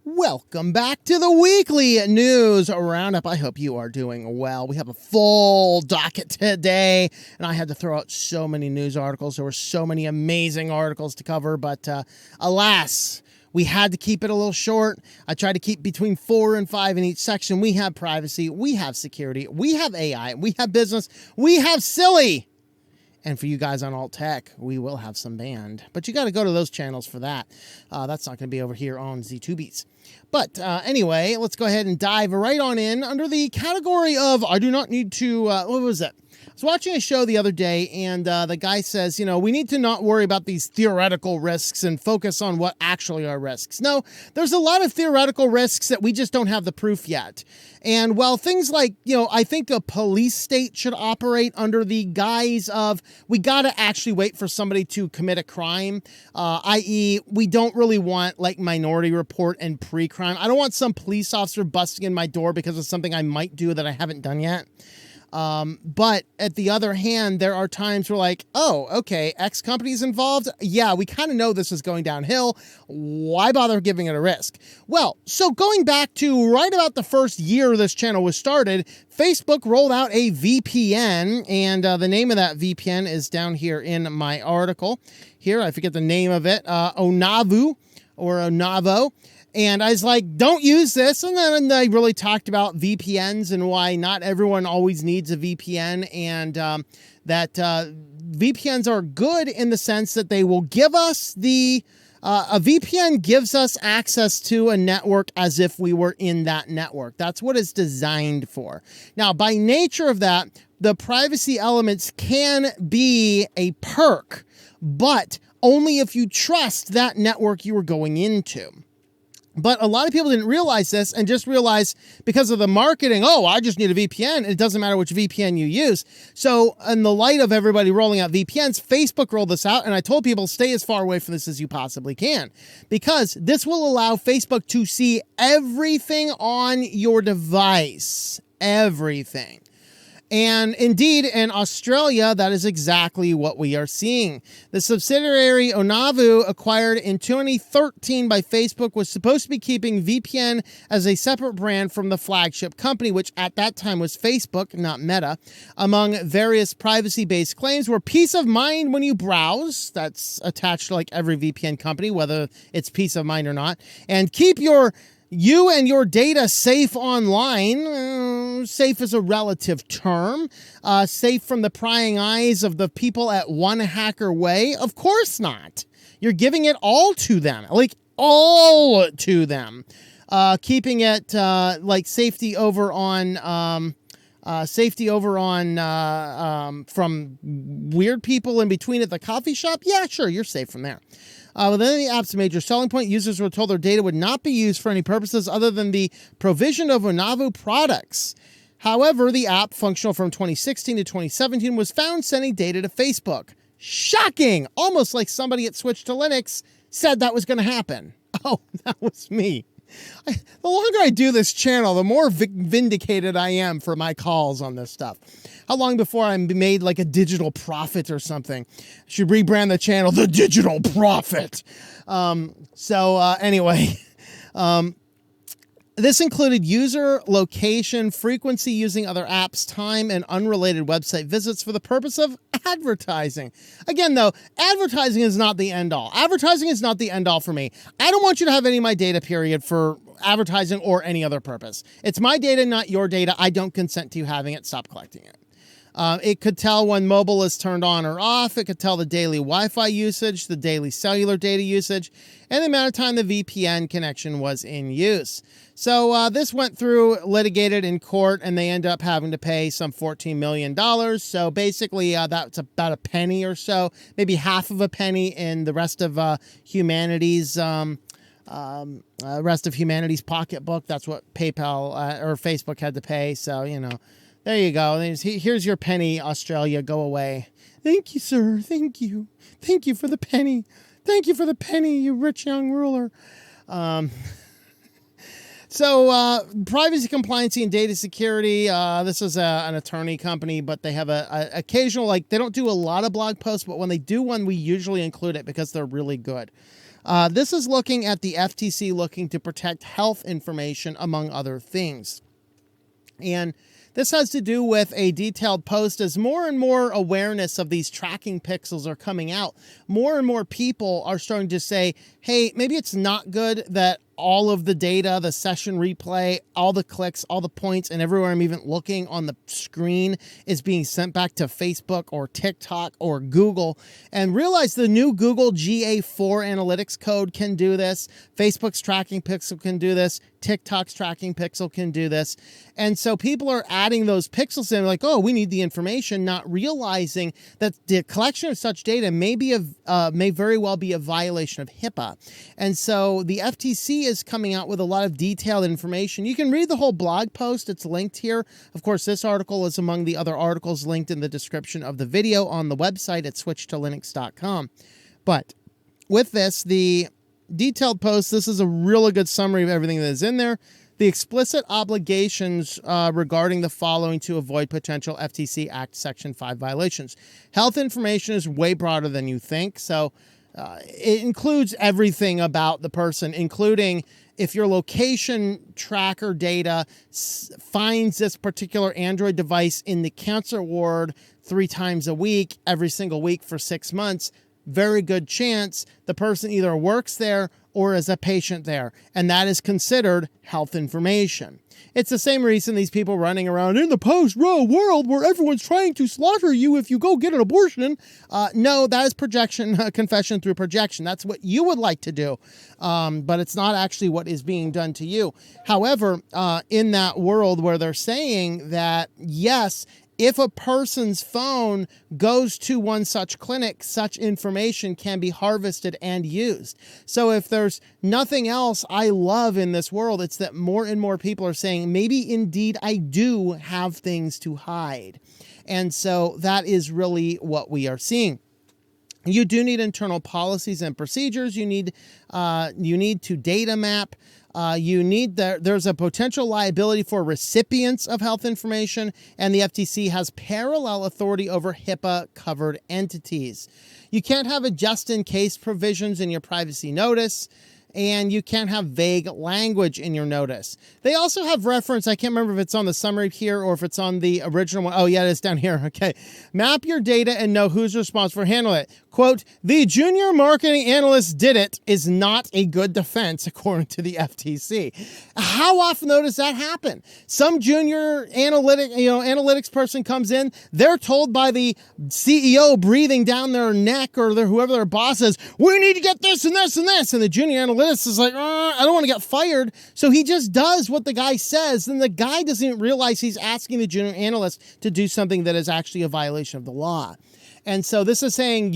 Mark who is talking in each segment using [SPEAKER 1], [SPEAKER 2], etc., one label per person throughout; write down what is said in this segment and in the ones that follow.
[SPEAKER 1] Welcome back to the Weekly News Roundup. I hope you are doing well. We have a full docket today, and I had to throw out so many news articles. There were so many amazing articles to cover, but alas, we had to keep it a little short. I tried to keep between 4 and 5 in each section. We have privacy, we have security, we have AI, we have business, we have silly. And for you guys on Alt Tech, we will have some band. But you got to go to those channels for that. That's not going to be over here on Z2Beats. But anyway, let's go ahead and dive right on in under the category of I do not need to, what was it? I was watching a show the other day, and the guy says, you know, we need to not worry about these theoretical risks and focus on what actually are risks. No, there's a lot of theoretical risks that we just don't have the proof yet. And while things like, you know, I think a police state should operate under the guise of we got to actually wait for somebody to commit a crime, i.e. we don't really want like Minority Report and pre-crime. I don't want some police officer busting in my door because of something I might do that I haven't done yet. But at the other hand, there are times where like, oh, okay, X company's involved. Yeah, we kind of know this is going downhill. Why bother giving it a risk? Well, so going back to right about the first year this channel was started, Facebook rolled out a VPN, and the name of that VPN is down here in my article. Here, I forget the name of it, Onavo or Onavo. And I was like, don't use this. And then I really talked about VPNs and why not everyone always needs a VPN, and that VPNs are good in the sense that they will give us a VPN gives us access to a network as if we were in that network. That's what it's designed for. Now, by nature of that, the privacy elements can be a perk, but only if you trust that network you are going into. But a lot of people didn't realize this and just realize because of the marketing, oh, I just need a VPN. It doesn't matter which VPN you use. So in the light of everybody rolling out VPNs, Facebook rolled this out, and I told people stay as far away from this as you possibly can, because this will allow Facebook to see everything on your device. Everything. And indeed, in Australia, that is exactly what we are seeing. The subsidiary Onavo, acquired in 2013 by Facebook, was supposed to be keeping VPN as a separate brand from the flagship company, which at that time was Facebook, not Meta. Among various privacy-based claims were peace of mind when you browse. That's attached to like every VPN company, whether it's peace of mind or not. And keep you and your data safe online. Safe is a relative term. Safe from the prying eyes of the people at One Hacker Way? Of course not. You're giving it all to them, like all to them. Keeping it like safety over on from weird people in between at the coffee shop. Yeah, sure, you're safe from there. Within the app's major selling point, users were told their data would not be used for any purposes other than the provision of Onavo products. However, the app, functional from 2016 to 2017, was found sending data to Facebook. Shocking! Almost like somebody at SwitchedToLinux said that was going to happen. Oh, that was me. The longer I do this channel, the more vindicated I am for my calls on this stuff. How long before I'm made like a digital prophet or something? I should rebrand the channel The Digital Prophet. Anyway, this included user location, frequency using other apps, time, and unrelated website visits for the purpose of advertising. Again, though, advertising is not the end all. Advertising is not the end all for me. I don't want you to have any of my data, period, for advertising or any other purpose. It's my data, not your data. I don't consent to you having it. Stop collecting it. It could tell when mobile is turned on or off. It could tell the daily Wi-Fi usage, the daily cellular data usage, and the amount of time the VPN connection was in use. So this went through, litigated in court, and they end up having to pay some $14 million. So basically, that's about a penny or so, maybe half of a penny in the rest of humanity's pocketbook. That's what PayPal or Facebook had to pay. So, you know. There you go. Here's your penny, Australia. Go away. Thank you, sir. Thank you. Thank you for the penny. Thank you for the penny, you rich young ruler. Privacy, compliancy, and data security. This is an attorney company, but they have a occasional, like, they don't do a lot of blog posts, but when they do one, we usually include it because they're really good. This is looking at the FTC looking to protect health information, among other things. And this has to do with a detailed post. As more and more awareness of these tracking pixels are coming out, more and more people are starting to say, hey, maybe it's not good that all of the data, the session replay, all the clicks, all the points, and everywhere I'm even looking on the screen is being sent back to Facebook or TikTok or Google. And realize the new Google GA4 analytics code can do this. Facebook's tracking pixel can do this. TikTok's tracking pixel can do this. And so people are adding those pixels in like, oh, we need the information, not realizing that the collection of such data may very well be a violation of HIPAA. And so the FTC is coming out with a lot of detailed information. You can read the whole blog post. It's linked here. Of course, this article is among the other articles linked in the description of the video on the website at SwitchedToLinux.com. But with this, the detailed post, this is a really good summary of everything that is in there. The explicit obligations regarding the following to avoid potential FTC Act Section 5 violations. Health information is way broader than you think, so it includes everything about the person, including if your location tracker data finds this particular Android device in the cancer ward 3 times a week, every single week for 6 months, very good chance the person either works there or is a patient there, and that is considered health information. It's the same reason these people running around in the post-Roe world where everyone's trying to slaughter you if you go get an abortion. No, that is projection, confession through projection. That's what you would like to do, but it's not actually what is being done to you. However, in that world where they're saying that, yes, if a person's phone goes to one such clinic, such information can be harvested and used. So if there's nothing else I love in this world, it's that more and more people are saying, maybe indeed I do have things to hide. And so that is really what we are seeing. You do need internal policies and procedures. You need to data map. There's a potential liability for recipients of health information, and the FTC has parallel authority over HIPAA-covered entities. You can't have a just-in-case provisions in your privacy notice, and you can't have vague language in your notice. They also have reference, I can't remember if it's on the summary here or if it's on the original one. Oh, yeah, it's down here. Okay. Map your data and know who's responsible for handling it. Quote, the junior marketing analyst did it is not a good defense, according to the FTC. How often, though, does that happen? Some junior analytics person comes in, they're told by the CEO breathing down their neck or whoever their boss is, we need to get this and this and this. And the junior analyst is like, I don't want to get fired. So he just does what the guy says. Then the guy doesn't even realize he's asking the junior analyst to do something that is actually a violation of the law. And so this is saying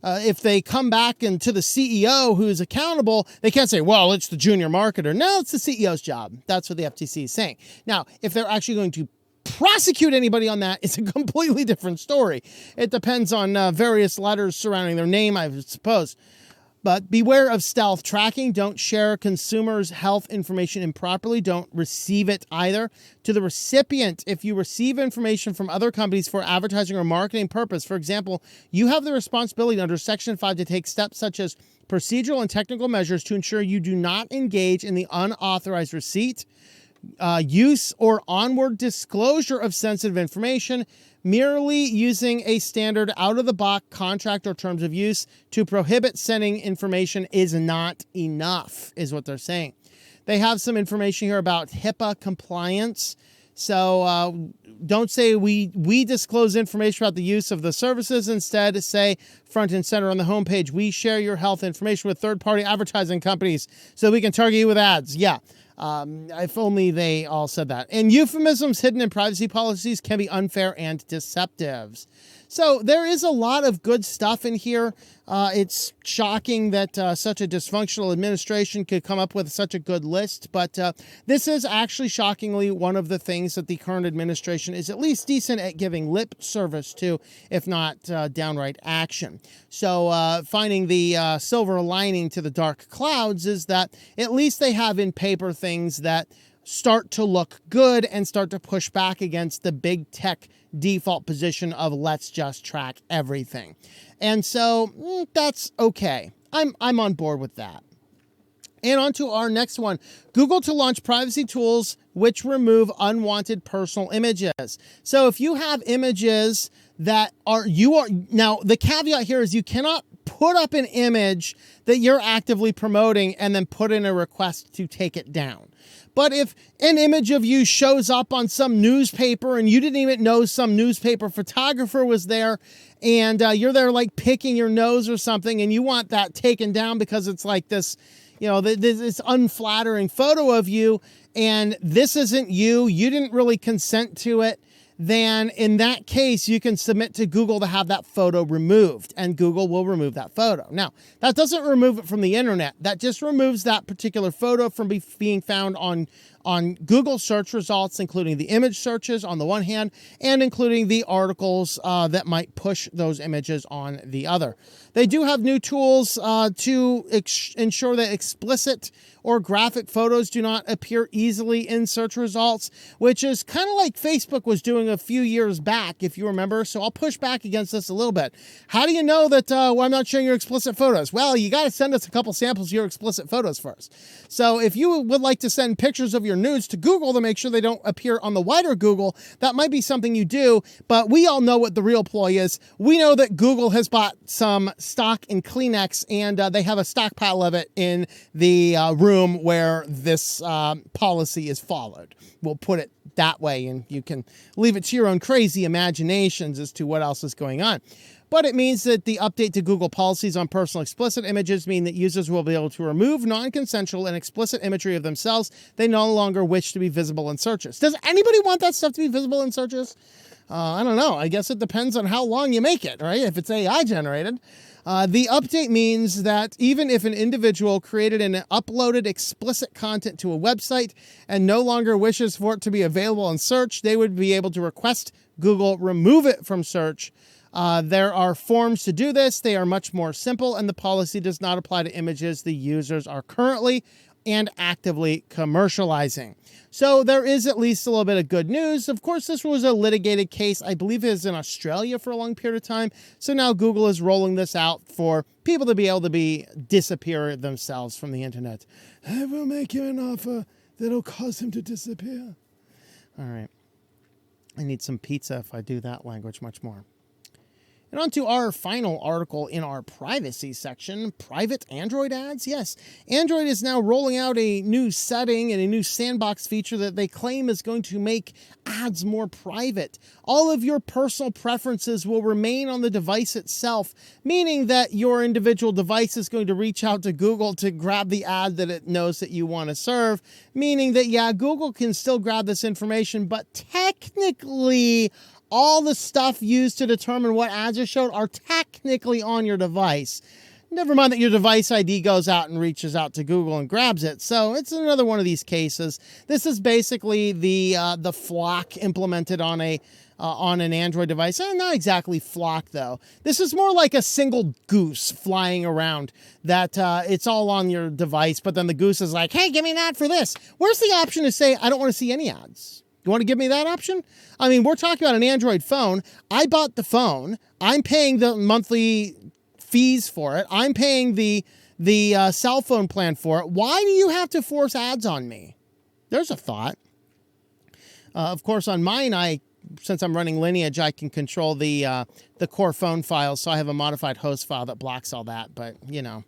[SPEAKER 1] if they come back and to the CEO who's accountable, they can't say, well, it's the junior marketer. No, it's the CEO's job. That's what the FTC is saying. Now, if they're actually going to prosecute anybody on that, it's a completely different story. It depends on various letters surrounding their name, I suppose. But beware of stealth tracking. Don't share consumers' health information improperly. Don't receive it either. To the recipient, if you receive information from other companies for advertising or marketing purpose, for example, you have the responsibility under Section 5 to take steps such as procedural and technical measures to ensure you do not engage in the unauthorized receipt, use, or onward disclosure of sensitive information. Merely using a standard out-of-the-box contract or terms of use to prohibit sending information is not enough, is what they're saying. They have some information here about HIPAA compliance. So don't say we disclose information about the use of the services. Instead, say front and center on the homepage, we share your health information with third-party advertising companies so we can target you with ads. Yeah. If only they all said that. And euphemisms hidden in privacy policies can be unfair and deceptive. So there is a lot of good stuff in here. It's shocking that such a dysfunctional administration could come up with such a good list, but this is actually shockingly one of the things that the current administration is at least decent at giving lip service to, if not downright action. So finding the silver lining to the dark clouds is that at least they have in paper things that start to look good and start to push back against the big tech default position of let's just track everything. And so that's okay. I'm on board with that. And on to our next one. Google to launch privacy tools which remove unwanted personal images. So if you have images that now the caveat here is you cannot put up an image that you're actively promoting and then put in a request to take it down. But if an image of you shows up on some newspaper and you didn't even know some newspaper photographer was there, and you're there like picking your nose or something, and you want that taken down because it's like this, this unflattering photo of you, and this isn't you didn't really consent to it, then in that case, you can submit to Google to have that photo removed, and Google will remove that photo. Now, that doesn't remove it from the internet. That just removes that particular photo from being found on Google search results, including the image searches on the one hand, and including the articles that might push those images on the other. They do have new tools to ensure that explicit or graphic photos do not appear easily in search results, which is kind of like Facebook was doing a few years back, if you remember. So I'll push back against this a little bit. How do you know that I'm not showing your explicit photos? Well, you got to send us a couple samples of your explicit photos first. So if you would like to send pictures of your nudes to Google to make sure they don't appear on the wider Google, that might be something you do, but we all know what the real ploy is. We know that Google has bought some stock in Kleenex, and they have a stockpile of it in the room where this policy is followed. We'll put it that way, and you can leave it to your own crazy imaginations as to what else is going on. But it means that the update to Google policies on personal explicit images mean that users will be able to remove non-consensual and explicit imagery of themselves they no longer wish to be visible in searches. Does anybody want that stuff to be visible in searches? I don't know. I guess it depends on how long you make it, right? If it's AI generated. The update means that even if an individual created and uploaded explicit content to a website and no longer wishes for it to be available in search, they would be able to request Google remove it from search. There are forms to do this. They are much more simple, and the policy does not apply to images the users are currently and actively commercializing. So there is at least a little bit of good news. Of course, this was a litigated case. I believe it was in Australia for a long period of time. So now Google is rolling this out for people to be able to disappear themselves from the internet. I will make you an offer that'll cause him to disappear. All right. I need some pizza if I do that language much more. And on to our final article in our privacy section, private Android ads. Yes, Android is now rolling out a new setting and a new sandbox feature that they claim is going to make ads more private. All of your personal preferences will remain on the device itself, meaning that your individual device is going to reach out to Google to grab the ad that it knows that you want to serve, meaning that, yeah, Google can still grab this information, but technically all the stuff used to determine what ads are shown are technically on your device. Never mind that your device ID goes out and reaches out to Google and grabs it. So it's another one of these cases. This is basically the flock implemented on an Android device. Not exactly flock, though. This is more like a single goose flying around that it's all on your device, but then the goose is like, hey, give me an ad for this. Where's the option to say, I don't want to see any ads? You want to give me that option? I mean, we're talking about an Android phone. I bought the phone. I'm paying the monthly fees for it. I'm paying the cell phone plan for it. Why do you have to force ads on me? There's a thought. Of course, on mine, since I'm running Lineage, I can control the core phone files, so I have a modified host file that blocks all that, but, you know.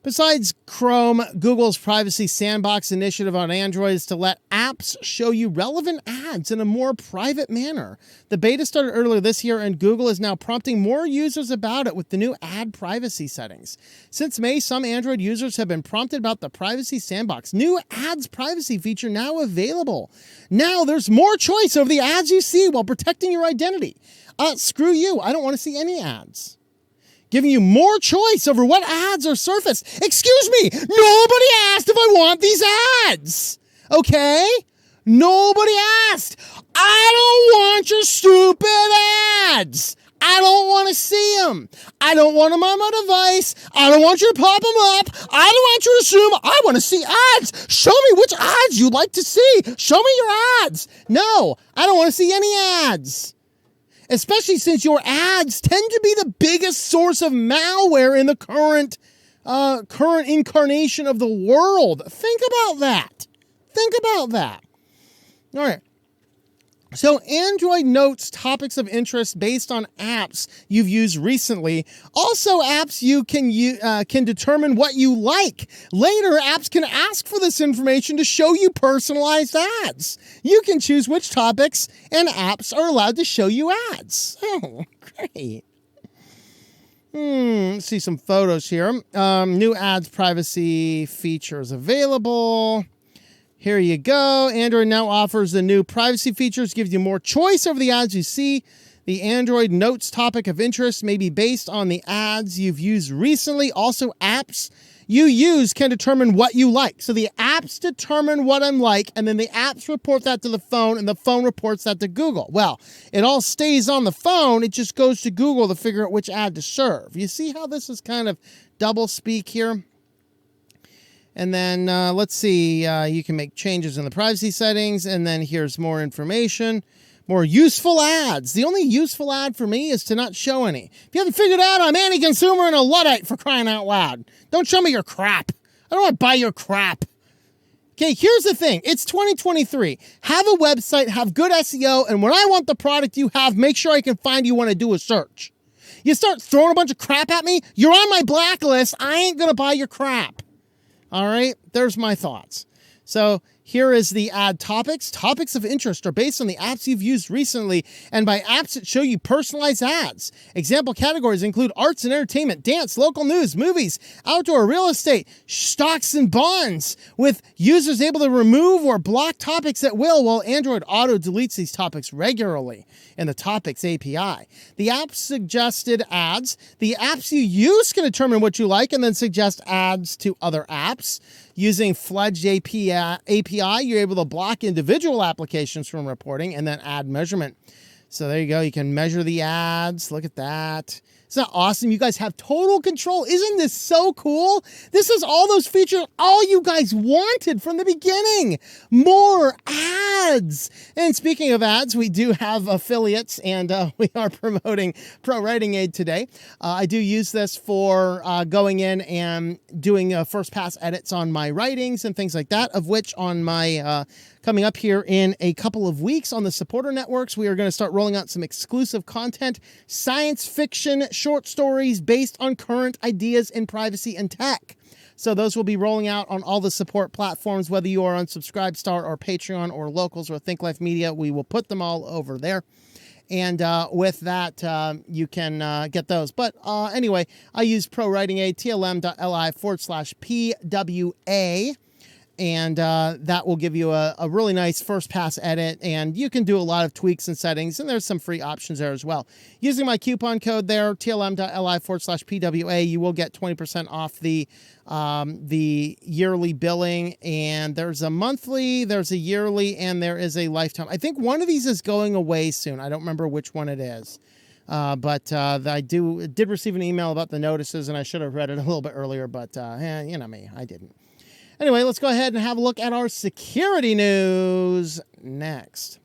[SPEAKER 1] Besides Chrome, Google's privacy sandbox initiative on Android is to let apps show you relevant ads in a more private manner. The beta started earlier this year, and Google is now prompting more users about it with the new ad privacy settings. Since May, some Android users have been prompted about the privacy sandbox. New ads privacy feature now available. Now there's more choice over the ads you see while protecting your identity. Screw you. I don't want to see any ads. Giving you more choice over what ads are surfaced. Excuse me, nobody asked if I want these ads. Okay? Nobody asked. I don't want your stupid ads. I don't want to see them. I don't want them on my device. I don't want you to pop them up. I don't want you to assume I want to see ads. Show me which ads you'd like to see. Show me your ads. No, I don't want to see any ads. Especially since your ads tend to be the biggest source of malware in the current current incarnation of the world. Think about that. Think about that. All right. So Android notes topics of interest based on apps you've used recently. Also, apps you can determine what you like. Later, apps can ask for this information to show you personalized ads. You can choose which topics and apps are allowed to show you ads. Oh, great. Let's see some photos here. New ads privacy features available. Here you go. Android now offers the new privacy features, gives you more choice over the ads you see. The Android Notes topic of interest may be based on the ads you've used recently. Also, apps you use can determine what you like. So the apps determine what I'm like, and then the apps report that to the phone, and the phone reports that to Google. Well, it all stays on the phone. It just goes to Google to figure out which ad to serve. You see how this is kind of double speak here? And then let's see, you can make changes in the privacy settings, and then here's more information, more useful ads. The only useful ad for me is to not show any. If you haven't figured out, I'm anti-consumer and a Luddite, for crying out loud. Don't show me your crap. I don't want to buy your crap. Okay, here's the thing. It's 2023. Have a website, have good SEO, and when I want the product you have, make sure I can find you when I do a search. You start throwing a bunch of crap at me, you're on my blacklist. I ain't going to buy your crap. All right, there's my thoughts. So here is the ad topics. Topics of interest are based on the apps you've used recently, and by apps that show you personalized ads. Example categories include arts and entertainment, dance, local news, movies, outdoor, real estate, stocks and bonds, with users able to remove or block topics at will, while Android auto deletes these topics regularly in the Topics API. The app suggested ads. The apps you use can determine what you like and then suggest ads to other apps. Using Fledged API, you're able to block individual applications from reporting and then add measurement. So there you go. You can measure the ads. Look at that. Isn't that awesome? You guys have total control. Isn't this so cool? This is all those features all you guys wanted from the beginning. More ads. And speaking of ads, we do have affiliates, and we are promoting ProWritingAid today. I do use this for going in and doing first pass edits on my writings and things like that, of which on my coming up here in a couple of weeks on the supporter networks, we are going to start rolling out some exclusive content, science fiction short stories based on current ideas in privacy and tech. So those will be rolling out on all the support platforms, whether you are on Subscribestar or Patreon or Locals or Think Life Media. We will put them all over there. And with that, you can get those. But anyway, I use ProWritingAid, tlm.li/PWA. And that will give you a really nice first pass edit, and you can do a lot of tweaks and settings, and there's some free options there as well. Using my coupon code there, tlm.li/PWA, you will get 20% off the yearly billing, and there's a monthly, there's a yearly, and there is a lifetime. I think one of these is going away soon. I don't remember which one it is. But I did receive an email about the notices, and I should have read it a little bit earlier, but you know me, I didn't. Anyway, let's go ahead and have a look at our security news next.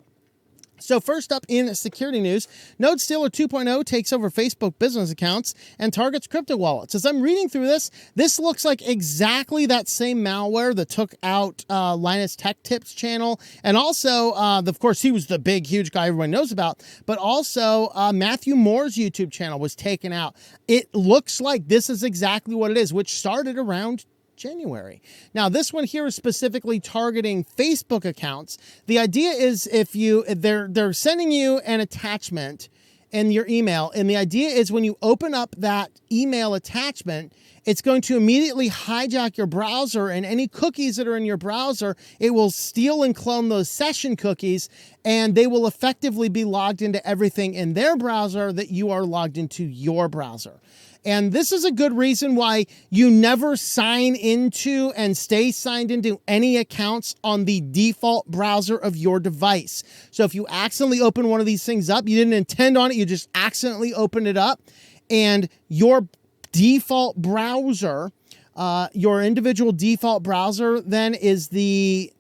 [SPEAKER 1] So first up in security news, Node Stealer 2.0 takes over Facebook business accounts and targets crypto wallets. As I'm reading through this looks like exactly that same malware that took out Linus Tech Tips channel. And also, of course, he was the big, huge guy everyone knows about. But also, Matthew Moore's YouTube channel was taken out. It looks like this is exactly what it is, which started around January. Now, this one here is specifically targeting Facebook accounts. The idea is if they're sending you an attachment in your email, and the idea is when you open up that email attachment, it's going to immediately hijack your browser, and any cookies that are in your browser, it will steal and clone those session cookies, and they will effectively be logged into everything in their browser that you are logged into your browser. And this is a good reason why you never sign into and stay signed into any accounts on the default browser of your device. So if you accidentally open one of these things up, you didn't intend on it, you just accidentally opened it up, and your default browser, your individual default browser then is the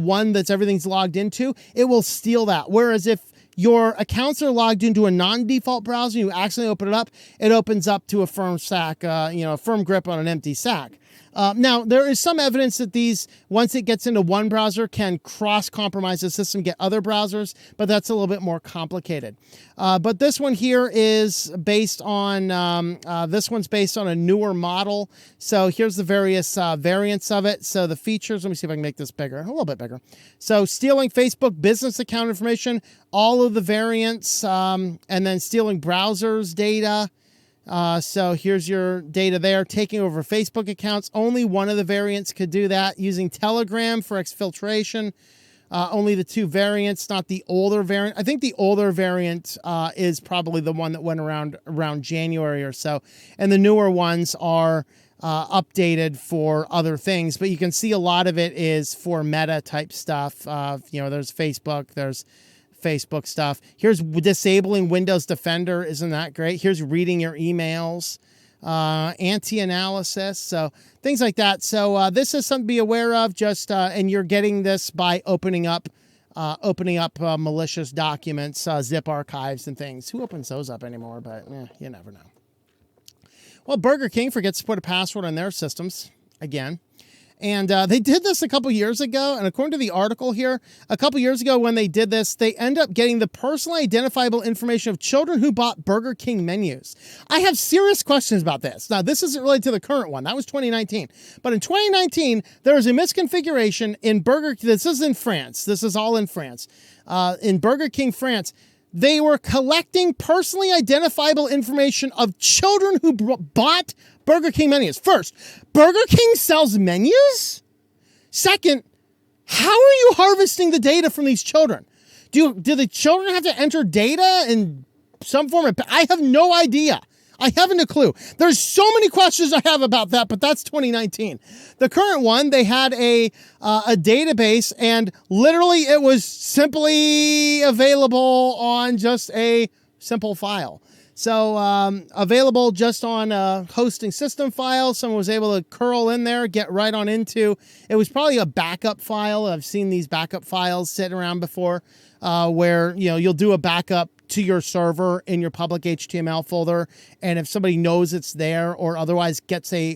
[SPEAKER 1] one that's everything's logged into, it will steal that. Whereas if your accounts are logged into a non-default browser, you accidentally open it up, it opens up to a firm stack, a firm grip on an empty stack. Now, there is some evidence that these, once it gets into one browser, can cross-compromise the system, get other browsers, but that's a little bit more complicated. But this one here is based on, this one's based on a newer model. So here's the various variants of it. So the features, let me see if I can make this bigger, a little bit bigger. So stealing Facebook business account information, all of the variants, and then stealing browsers data. So here's your data there. Taking over Facebook accounts. Only one of the variants could do that. Using Telegram for exfiltration. Only the two variants, not the older variant. I think the older variant is probably the one that went around January or so. And the newer ones are updated for other things. But you can see a lot of it is for meta type stuff. There's Facebook, there's Facebook stuff. Here's disabling Windows Defender. Isn't that great? Here's reading your emails, anti-analysis, so things like that. So this is something to be aware of. And you're getting this by opening up malicious documents, zip archives and things. Who opens those up anymore? But you never know. Well, Burger King forgets to put a password on their systems again. And they did this a couple years ago. And according to the article here, a couple years ago when they did this, they end up getting the personally identifiable information of children who bought Burger King menus. I have serious questions about this. Now, this isn't related to the current one. That was 2019. But in 2019, there was a misconfiguration in Burger King. This is in France. This is all in France. In Burger King, France, they were collecting personally identifiable information of children who bought Burger King menus. First, Burger King sells menus? Second, how are you harvesting the data from these children? Do the children have to enter data in some form of... I have no idea. I haven't a clue. There's so many questions I have about that, but that's 2019. The current one, they had a database, and literally it was simply available on just a simple file. So available just on a hosting system file. Someone was able to curl in there, get right on into. It was probably a backup file. I've seen these backup files sitting around before, where you'll do a backup to your server in your public HTML folder, and if somebody knows it's there or otherwise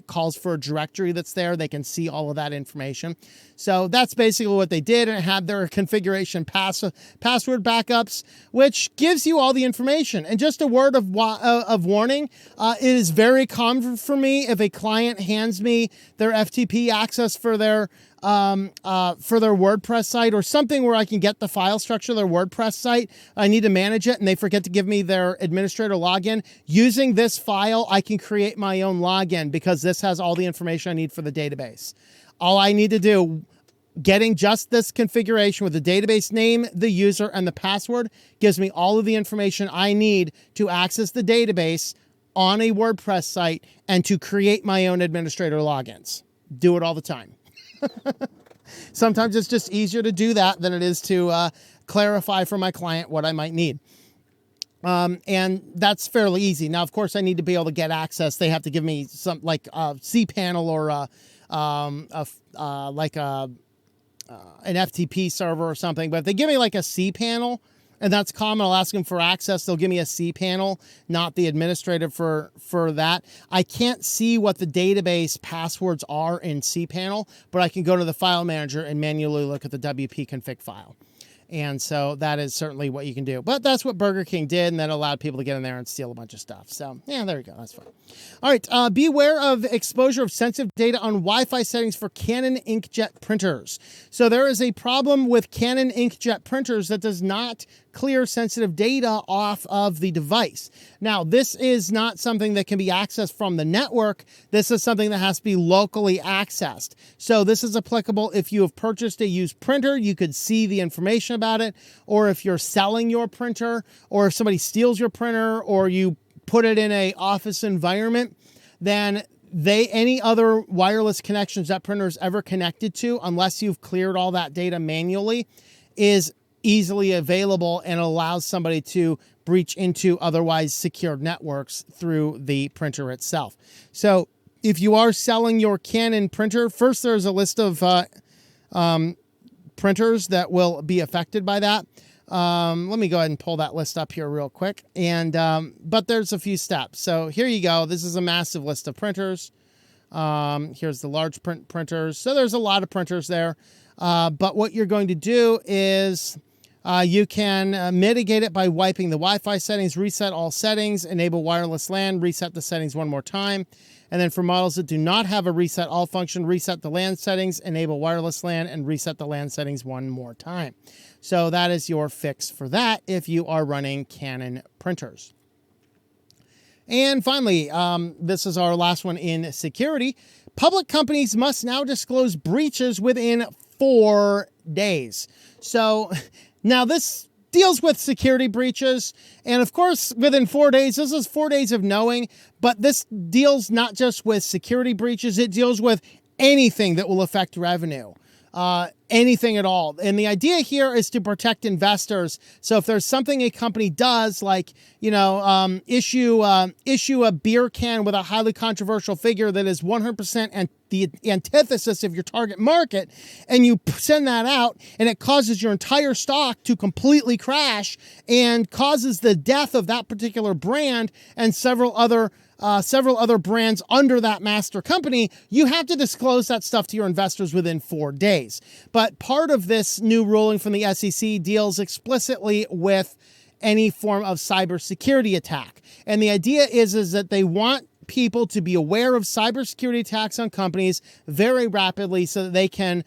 [SPEAKER 1] calls for a directory that's there, they can see all of that information. So that's basically what they did, and it had their configuration password backups, which gives you all the information. And just a word of warning, it is very common for me if a client hands me their FTP access for their WordPress site or something where I can get the file structure of their WordPress site. I need to manage it and they forget to give me their administrator login. Using this file, I can create my own login because this has all the information I need for the database. All I need to do, getting just this configuration with the database name, the user, and the password gives me all of the information I need to access the database on a WordPress site and to create my own administrator logins. Do it all the time. Sometimes it's just easier to do that than it is to clarify for my client what I might need. And that's fairly easy. Now, of course, I need to be able to get access. They have to give me some like a cPanel or an FTP server or something. But if they give me like a cPanel, and that's common, I'll ask them for access. They'll give me a cPanel, not the administrator for that. I can't see what the database passwords are in cPanel, but I can go to the file manager and manually look at the WP config file. And so that is certainly what you can do. But that's what Burger King did, and that allowed people to get in there and steal a bunch of stuff. So, yeah, there you go. That's fine. All right. Beware of exposure of sensitive data on Wi-Fi settings for Canon inkjet printers. So there is a problem with Canon inkjet printers that does not clear sensitive data off of the device. Now, this is not something that can be accessed from the network. This is something that has to be locally accessed. So this is applicable if you have purchased a used printer, you could see the information about it, or if you're selling your printer, or if somebody steals your printer, or you put it in an office environment, then any other wireless connections that printer is ever connected to, unless you've cleared all that data manually, is easily available and allows somebody to breach into otherwise secured networks through the printer itself. So if you are selling your Canon printer, first there's a list of printers that will be affected by that. Let me go ahead and pull that list up here real quick. And but there's a few steps. So here you go. This is a massive list of printers. Here's the large printers. So there's a lot of printers there. But what you're going to do is you can mitigate it by wiping the Wi-Fi settings, reset all settings, enable wireless LAN, reset the settings one more time. And then for models that do not have a reset all function, reset the LAN settings, enable wireless LAN, and reset the LAN settings one more time. So that is your fix for that if you are running Canon printers. And finally, this is our last one in security. Public companies must now disclose breaches within 4 days. So now this deals with security breaches. And of course, within 4 days, this is 4 days of knowing, but this deals not just with security breaches, it deals with anything that will affect revenue. Anything at all. And the idea here is to protect investors. So if there's something a company does, like, issue a beer can with a highly controversial figure that is 100% and the antithesis of your target market, and you send that out and it causes your entire stock to completely crash and causes the death of that particular brand and several other brands under that master company, you have to disclose that stuff to your investors within 4 days. But part of this new ruling from the SEC deals explicitly with any form of cybersecurity attack. And the idea is that they want people to be aware of cybersecurity attacks on companies very rapidly so that they can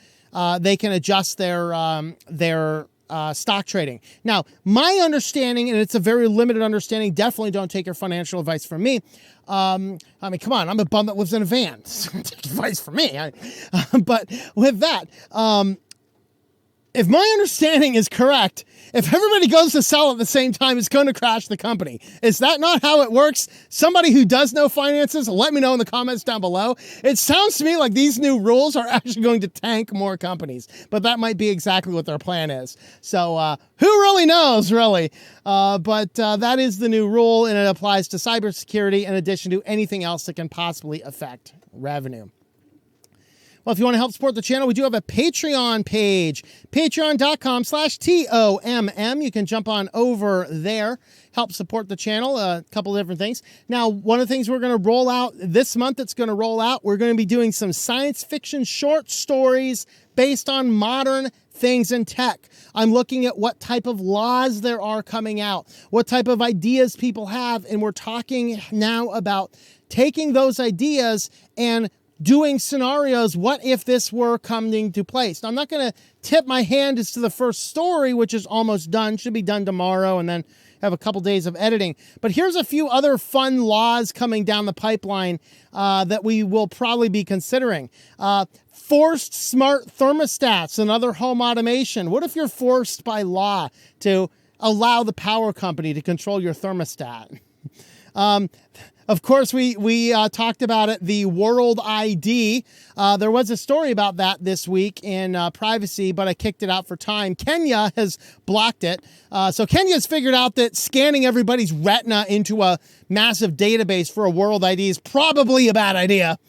[SPEAKER 1] adjust their stock trading. Now, my understanding, and it's a very limited understanding, definitely don't take your financial advice from me. I mean, come on, I'm a bum that lives in a van. Take advice from me. But with that, if my understanding is correct, if everybody goes to sell at the same time, it's going to crash the company. Is that not how it works? Somebody who does know finances, let me know in the comments down below. It sounds to me like these new rules are actually going to tank more companies, but that might be exactly what their plan is. So who really knows, really? But that is the new rule, and it applies to cybersecurity in addition to anything else that can possibly affect revenue. Well, if you want to help support the channel, we do have a Patreon page, patreon.com/TOMM. You can jump on over there, help support the channel, a couple of different things. Now, one of the things we're going to roll out this month, we're going to be doing some science fiction short stories based on modern things in tech. I'm looking at what type of laws there are coming out, what type of ideas people have, and we're talking now about taking those ideas and doing scenarios. What if this were coming to place? Now, I'm not going to tip my hand as to the first story, which is almost done, should be done tomorrow, and then have a couple days of editing. But here's a few other fun laws coming down the pipeline that we will probably be considering. Forced smart thermostats and other home automation. What if you're forced by law to allow the power company to control your thermostat? Of course, we talked about it, the World ID. There was a story about that this week in privacy, but I kicked it out for time. Kenya has blocked it. So Kenya's figured out that scanning everybody's retina into a massive database for a World ID is probably a bad idea.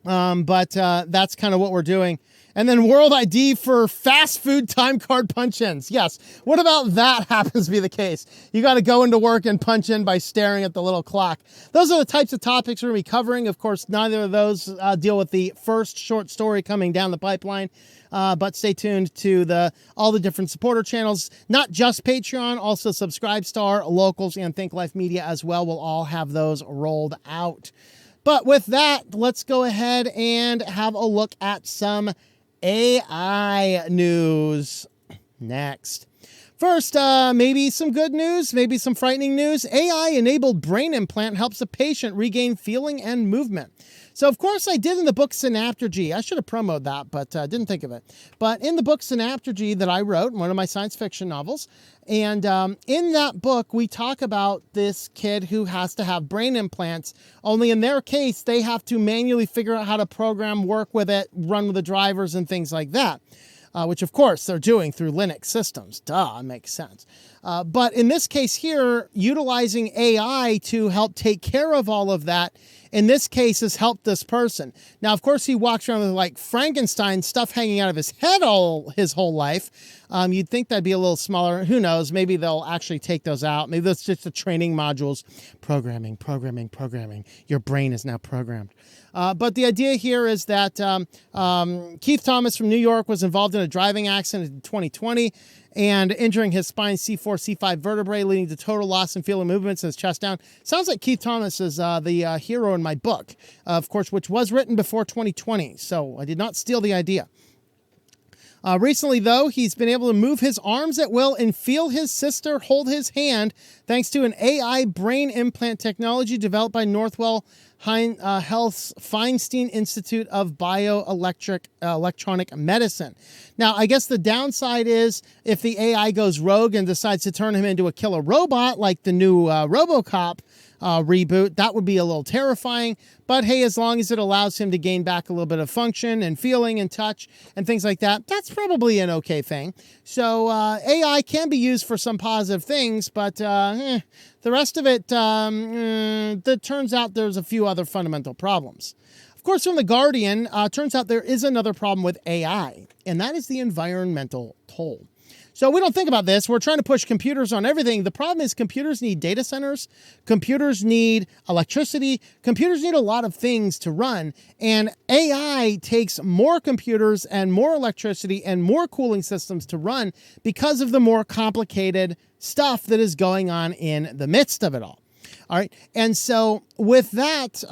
[SPEAKER 1] But that's kind of what we're doing. And then World ID for fast food time card punch-ins. Yes, what about that happens to be the case? You got to go into work and punch in by staring at the little clock. Those are the types of topics we're going to be covering. Of course, neither of those deal with the first short story coming down the pipeline. But stay tuned to all the different supporter channels, not just Patreon, also Subscribestar, Locals, and Think Life Media as well. We'll all have those rolled out. But with that, let's go ahead and have a look at some AI news next. First, maybe some good news, maybe some frightening news. AI-enabled brain implant helps a patient regain feeling and movement. So, of course, I did in the book Synaptergy. I should have promoted that, but didn't think of it. But in the book Synaptergy that I wrote, one of my science fiction novels, and in that book, we talk about this kid who has to have brain implants, only in their case, they have to manually figure out how to program, work with it, run with the drivers and things like that. Which, of course, they're doing through Linux systems. Duh, makes sense. But in this case here, utilizing AI to help take care of all of that in this case, has helped this person. Now, of course, he walks around with like Frankenstein stuff hanging out of his head his whole life. You'd think that'd be a little smaller. Who knows? Maybe they'll actually take those out. Maybe that's just the training modules. Programming. Your brain is now programmed. But the idea here is that Keith Thomas from New York was involved in a driving accident in 2020 and injuring his spine C4, C5 vertebrae, leading to total loss in field of movements in his chest down. Sounds like Keith Thomas is the hero in my book, of course, which was written before 2020. So I did not steal the idea. Recently, though, he's been able to move his arms at will and feel his sister hold his hand thanks to an AI brain implant technology developed by Northwell Health's Feinstein Institute of Electronic Medicine. Now, I guess the downside is if the AI goes rogue and decides to turn him into a killer robot like the new RoboCop reboot, that would be a little terrifying. But hey, as long as it allows him to gain back a little bit of function and feeling and touch and things like that, that's probably an okay thing. So AI can be used for some positive things, but the rest of it, it turns out there's a few other fundamental problems. Of course, from The Guardian, turns out there is another problem with AI, and that is the environmental toll. So we don't think about this. We're trying to push computers on everything. The problem is computers need data centers. Computers need electricity. Computers need a lot of things to run. And AI takes more computers and more electricity and more cooling systems to run because of the more complicated stuff that is going on in the midst of it all. All right. And so with that,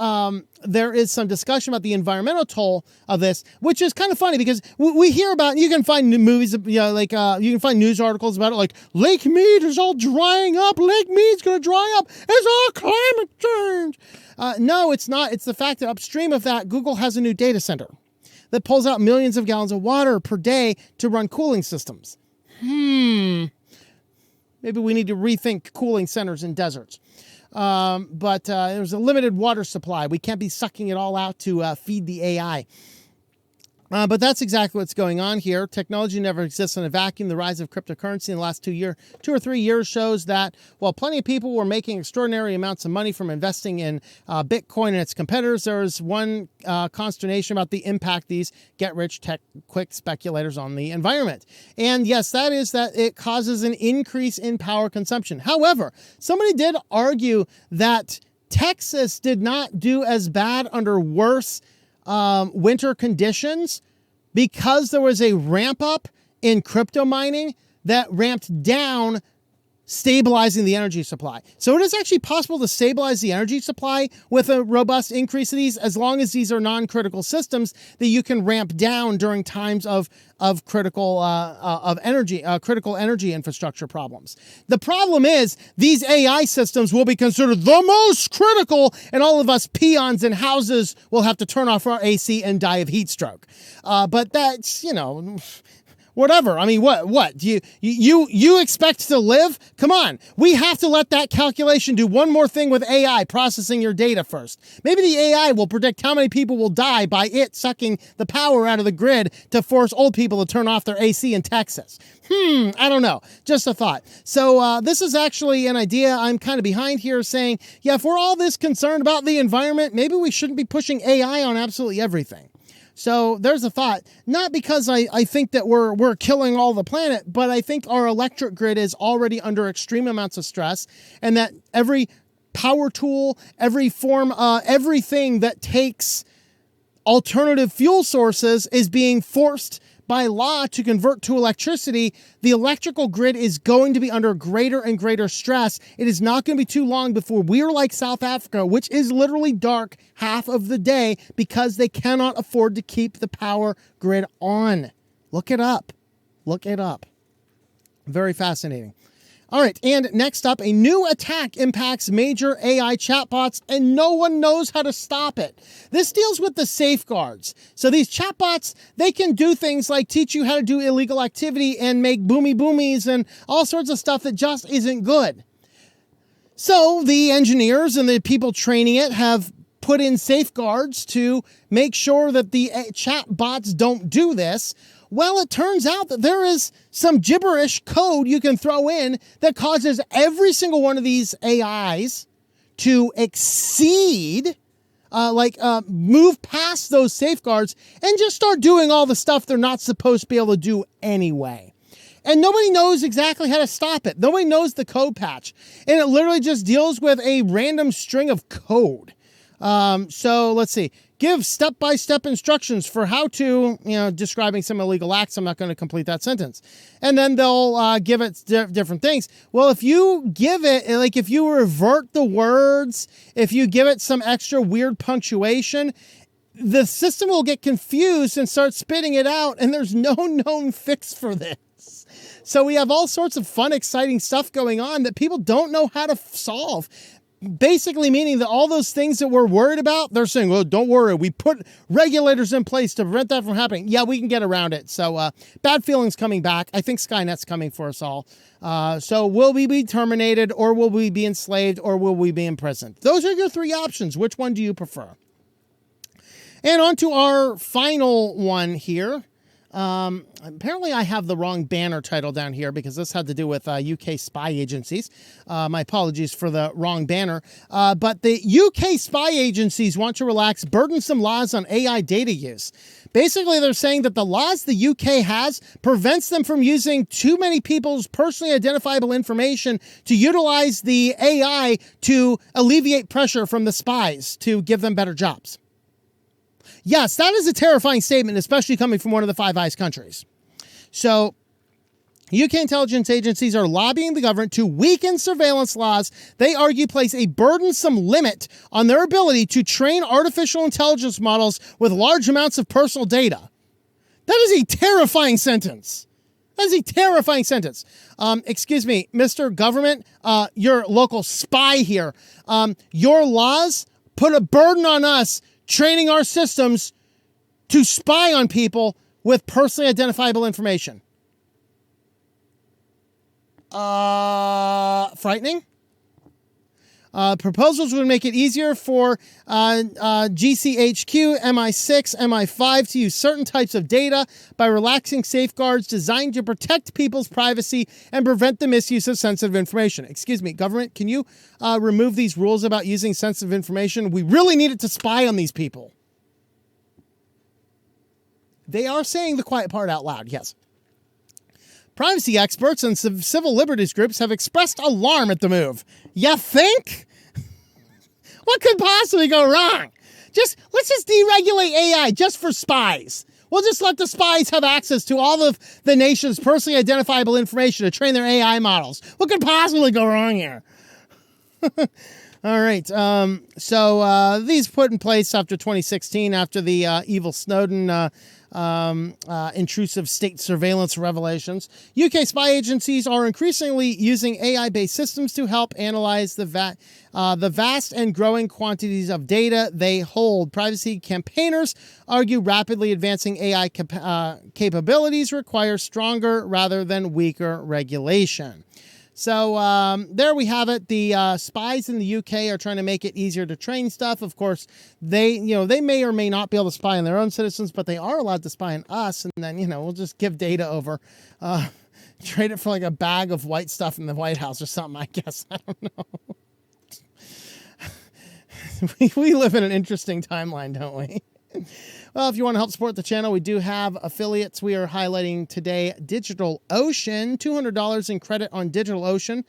[SPEAKER 1] there is some discussion about the environmental toll of this, which is kind of funny because we hear about, you can find movies, you can find news articles about it, like Lake Mead is all drying up. Lake Mead's going to dry up. It's all climate change. No, it's not. It's the fact that upstream of that, Google has a new data center that pulls out millions of gallons of water per day to run cooling systems. Maybe we need to rethink cooling centers in deserts. But there's a limited water supply. We can't be sucking it all out to feed the AI. But that's exactly what's going on here. Technology never exists in a vacuum. The rise of cryptocurrency in the last 2 or 3 years shows that while plenty of people were making extraordinary amounts of money from investing in Bitcoin and its competitors, there's one consternation about the impact these get-rich-quick speculators on the environment. And yes, that is that it causes an increase in power consumption. However, somebody did argue that Texas did not do as bad under worse winter conditions because there was a ramp up in crypto mining that ramped down stabilizing the energy supply. So it is actually possible to stabilize the energy supply with a robust increase of these, as long as these are non-critical systems that you can ramp down during times of critical energy infrastructure problems. The problem is these AI systems will be considered the most critical, and all of us peons in houses will have to turn off our AC and die of heat stroke. But that's, whatever. I mean, what? Do you expect to live? Come on. We have to let that calculation do one more thing with AI processing your data first. Maybe the AI will predict how many people will die by it sucking the power out of the grid to force old people to turn off their AC in Texas. I don't know. Just a thought. So this is actually an idea I'm kind of behind here, saying, yeah, if we're all this concerned about the environment, maybe we shouldn't be pushing AI on absolutely everything. So there's a thought, not because I think that we're killing all the planet, but I think our electric grid is already under extreme amounts of stress, and that every power tool, every form, everything that takes alternative fuel sources is being forced by law to convert to electricity. The electrical grid is going to be under greater and greater stress. It is not going to be too long before we're like South Africa, which is literally dark half of the day because they cannot afford to keep the power grid on. Look it up. Look it up. Very fascinating. All right, and next up, a new attack impacts major AI chatbots, and no one knows how to stop it. This deals with the safeguards. So these chatbots, they can do things like teach you how to do illegal activity and make boomies and all sorts of stuff that just isn't good. So the engineers and the people training it have put in safeguards to make sure that the chatbots don't do this. Well, it turns out that there is some gibberish code you can throw in that causes every single one of these AIs to exceed move past those safeguards and just start doing all the stuff they're not supposed to be able to do anyway. And nobody knows exactly how to stop it. Nobody knows the code patch. And it literally just deals with a random string of code. So let's see. Give step-by-step instructions for how to, describing some illegal acts. I'm not going to complete that sentence. And then they'll give it different things. Well, if you give it, if you revert the words, if you give it some extra weird punctuation, the system will get confused and start spitting it out, and there's no known fix for this. So we have all sorts of fun, exciting stuff going on that people don't know how to solve. Basically meaning that all those things that we're worried about, they're saying, well, don't worry. We put regulators in place to prevent that from happening. Yeah, we can get around it. So bad feelings coming back. I think Skynet's coming for us all. So will we be terminated, or will we be enslaved, or will we be imprisoned? Those are your three options. Which one do you prefer? And on to our final one here. Apparently I have the wrong banner title down here because this had to do with UK spy agencies. My apologies for the wrong banner. But the UK spy agencies want to relax burdensome laws on AI data use. Basically, they're saying that the laws the UK has prevents them from using too many people's personally identifiable information to utilize the AI to alleviate pressure from the spies to give them better jobs. Yes, that is a terrifying statement, especially coming from one of the Five Eyes countries. So, UK intelligence agencies are lobbying the government to weaken surveillance laws they argue place a burdensome limit on their ability to train artificial intelligence models with large amounts of personal data. That is a terrifying sentence. That is a terrifying sentence. Excuse me, Mr. Government, your local spy here. Your laws put a burden on us training our systems to spy on people with personally identifiable information. Frightening. Proposals would make it easier for GCHQ, MI6, MI5 to use certain types of data by relaxing safeguards designed to protect people's privacy and prevent the misuse of sensitive information. Excuse me, government, can you remove these rules about using sensitive information? We really need it to spy on these people. They are saying the quiet part out loud, yes. Privacy experts and civil liberties groups have expressed alarm at the move. You think? What could possibly go wrong? Let's just deregulate AI just for spies. We'll just let the spies have access to all of the nation's personally identifiable information to train their AI models. What could possibly go wrong here? All right. So these put in place after 2016, after the evil Snowden intrusive state surveillance revelations. UK spy agencies are increasingly using AI-based systems to help analyze the vast and growing quantities of data they hold. Privacy campaigners argue rapidly advancing AI capabilities require stronger rather than weaker regulation. So there we have it. The spies in the UK are trying to make it easier to train stuff. Of course, they may or may not be able to spy on their own citizens, but they are allowed to spy on us. And then, we'll just give data over, trade it for like a bag of white stuff in the White House or something, I guess. I don't know. We live in an interesting timeline, don't we? Well, if you want to help support the channel, we do have affiliates. We are highlighting today DigitalOcean, $200 in credit on DigitalOcean.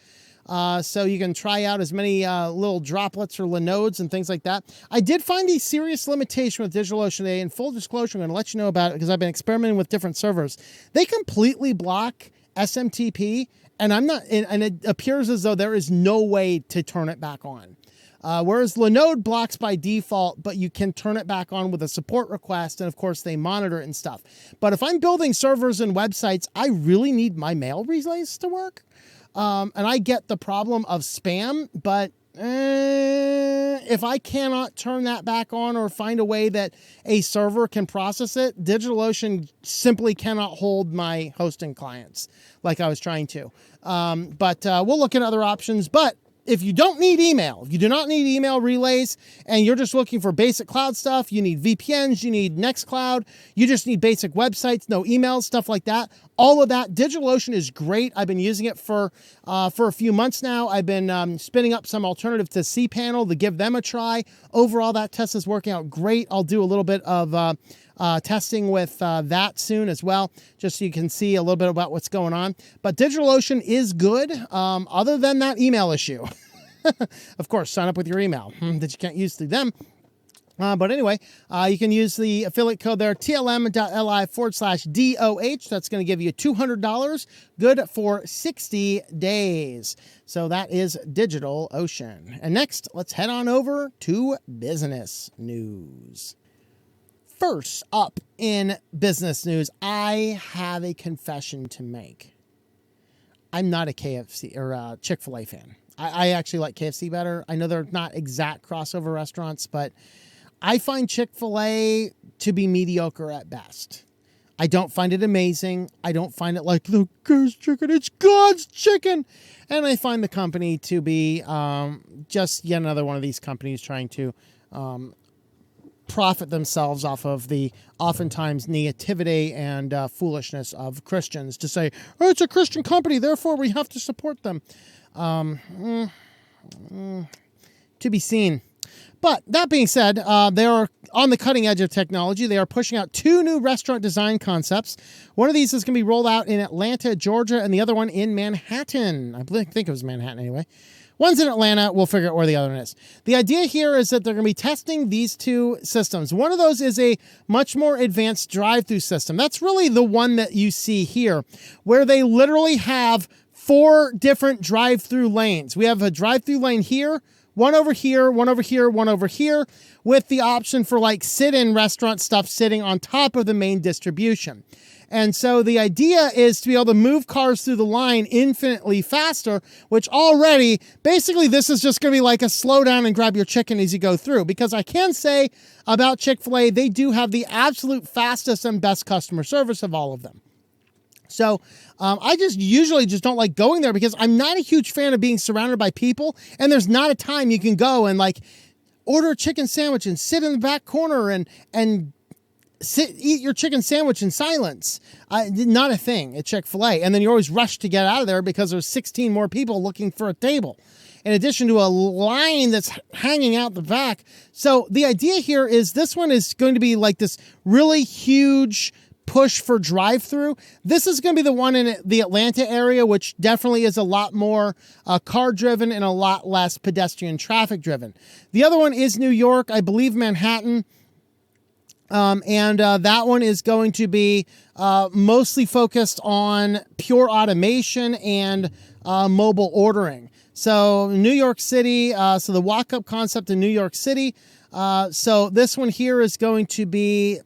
[SPEAKER 1] So you can try out as many little droplets or Linodes and things like that. I did find a serious limitation with DigitalOcean today. In full disclosure, I'm going to let you know about it because I've been experimenting with different servers. They completely block SMTP, and it appears as though there is no way to turn it back on. Whereas Linode blocks by default, but you can turn it back on with a support request, and of course they monitor it and stuff. But if I'm building servers and websites, I really need my mail relays to work. And I get the problem of spam, but if I cannot turn that back on or find a way that a server can process it, DigitalOcean simply cannot hold my hosting clients like I was trying to. But we'll look at other options. But if you don't need email, if you do not need email relays and you're just looking for basic cloud stuff, you need VPNs, you need Nextcloud, you just need basic websites, no emails, stuff like that. All of that, DigitalOcean is great. I've been using it for a few months now. I've been spinning up some alternative to cPanel to give them a try. Overall, that test is working out great. I'll do a little bit of testing with that soon as well, just so you can see a little bit about what's going on. But DigitalOcean is good, other than that email issue. Of course, sign up with your email that you can't use through them. But anyway, you can use the affiliate code there, tlm.li/DOH. That's going to give you $200, good for 60 days. So that is DigitalOcean. And next, let's head on over to business news. First up in business news, I have a confession to make. I'm not a KFC or Chick-fil-A fan. I actually like KFC better. I know they're not exact crossover restaurants, but I find Chick-fil-A to be mediocre at best. I don't find it amazing. I don't find it like the God's chicken. It's God's chicken. And I find the company to be just yet another one of these companies trying to profit themselves off of the oftentimes naivety and foolishness of Christians to say, oh, it's a Christian company, therefore we have to support them. To be seen. But that being said, they are on the cutting edge of technology. They are pushing out 2 new restaurant design concepts. One of these is going to be rolled out in Atlanta, Georgia, and the other one in Manhattan. I think it was Manhattan anyway. One's in Atlanta. We'll figure out where the other one is. The idea here is that they're going to be testing these 2 systems. One of those is a much more advanced drive-through system. That's really the one that you see here, where they literally have 4 different drive-through lanes. We have a drive-through lane here, one over here, one over here, one over here, with the option for like sit-in restaurant stuff sitting on top of the main distribution. And so the idea is to be able to move cars through the line infinitely faster, which already, basically this is just going to be like a slow down and grab your chicken as you go through. Because I can say about Chick-fil-A, they do have the absolute fastest and best customer service of all of them. So I just usually just don't like going there because I'm not a huge fan of being surrounded by people, and there's not a time you can go and like order a chicken sandwich and sit in the back corner and eat your chicken sandwich in silence. Not a thing at Chick-fil-A. And then you always rush to get out of there because there's 16 more people looking for a table, in addition to a line that's hanging out the back. So the idea here is this one is going to be like this really huge push for drive-through. This is going to be the one in the Atlanta area, which definitely is a lot more car-driven and a lot less pedestrian traffic-driven. The other one is New York, I believe Manhattan, and that one is going to be mostly focused on pure automation and mobile ordering. So New York City, so the walk-up concept in New York City. So this one here is going to be